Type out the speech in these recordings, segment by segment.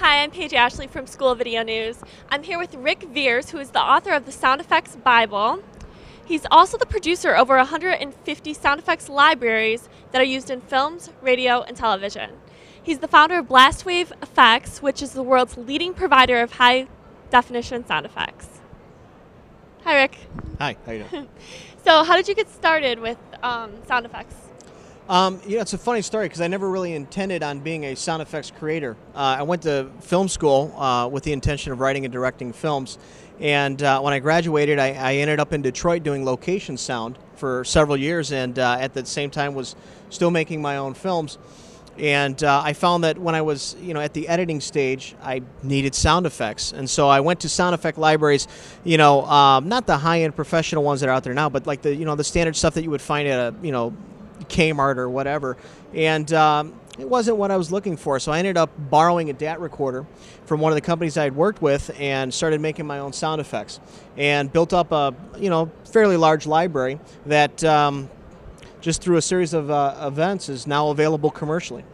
Hi, I'm Paige Ashley from School Video News. I'm here with Ric Viers, who is the author of the Sound Effects Bible. He's also the producer of over 150 sound effects libraries that are used in films, radio, and television. He's the founder of Blastwave Effects, which is the world's leading provider of high-definition sound effects. Hi, Ric. Hi, how you doing? So how did you get started with sound effects? It's a funny story because I never really intended on being a sound effects creator. I went to film school with the intention of writing and directing films, and when I graduated, I ended up in Detroit doing location sound for several years, and at the same time was still making my own films. And I found that when I was, at the editing stage, I needed sound effects, and so I went to sound effect libraries, not the high-end professional ones that are out there now, but like the standard stuff that you would find at a, Kmart or whatever, and it wasn't what I was looking for. So I ended up borrowing a DAT recorder from one of the companies I had worked with and started making my own sound effects, and built up a fairly large library that just through a series of events is now available commercially.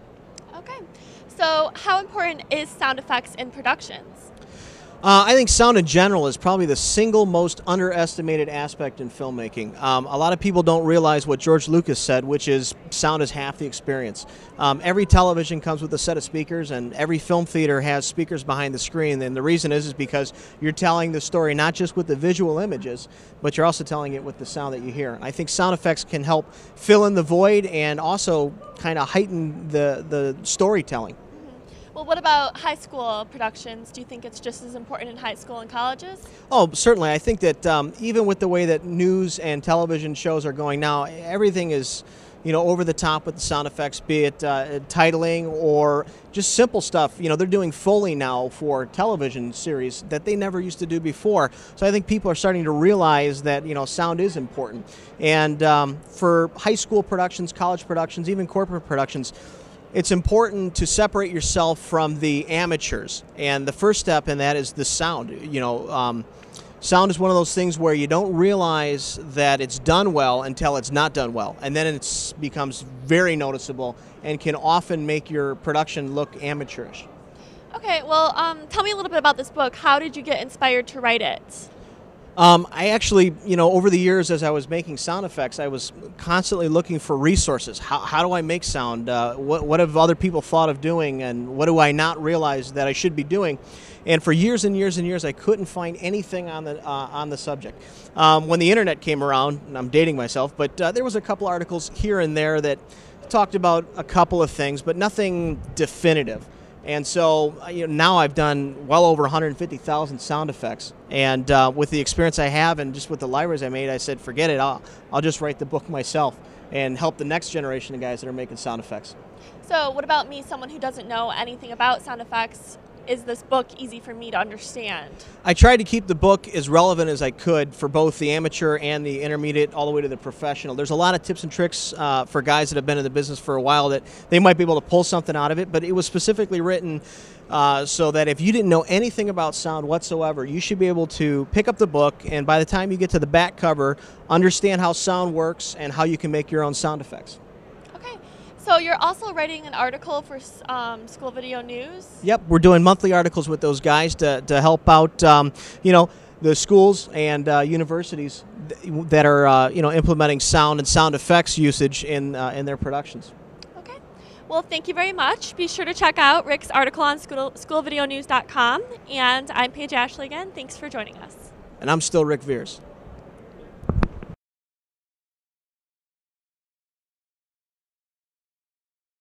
Okay, so how important is sound effects in productions? I think sound in general is probably the single most underestimated aspect in filmmaking. A lot of people don't realize what George Lucas said, which is sound is half the experience. Every television comes with a set of speakers, and every film theater has speakers behind the screen, and the reason is because you're telling the story not just with the visual images, but you're also telling it with the sound that you hear. I think sound effects can help fill in the void and also kind of heighten the storytelling. Well, what about high school productions? Do you think it's just as important in high school and colleges? Oh, certainly. I think that even with the way that news and television shows are going now, everything is, over the top with the sound effects, be it titling or just simple stuff. They're doing Foley now for television series that they never used to do before. So I think people are starting to realize that, sound is important. And for high school productions, college productions, even corporate productions, it's important to separate yourself from the amateurs, and the first step in that is the sound. Sound is one of those things where you don't realize that it's done well until it's not done well, and then it becomes very noticeable and can often make your production look amateurish. Okay, well, tell me a little bit about this book. How did you get inspired to write it? I actually, over the years as I was making sound effects, I was constantly looking for resources. How do I make sound? What have other people thought of doing, and what do I not realize that I should be doing? And for years and years and years, I couldn't find anything on the subject. When the internet came around, and I'm dating myself, but there was a couple articles here and there that talked about a couple of things, but nothing definitive. And so now I've done well over 150,000 sound effects, and with the experience I have and just with the libraries I made, I said, forget it, I'll just write the book myself and help the next generation of guys that are making sound effects. So what about me, someone who doesn't know anything about sound effects? Is this book easy for me to understand? I tried to keep the book as relevant as I could for both the amateur and the intermediate all the way to the professional. There's a lot of tips and tricks for guys that have been in the business for a while that they might be able to pull something out of it, but it was specifically written so that if you didn't know anything about sound whatsoever, you should be able to pick up the book, and by the time you get to the back cover, understand how sound works and how you can make your own sound effects. So you're also writing an article for School Video News? Yep, we're doing monthly articles with those guys to help out, the schools and universities that are, implementing sound and sound effects usage in their productions. Okay. Well, thank you very much. Be sure to check out Ric's article on schoolvideonews.com. And I'm Paige Ashley again. Thanks for joining us. And I'm still Ric Viers.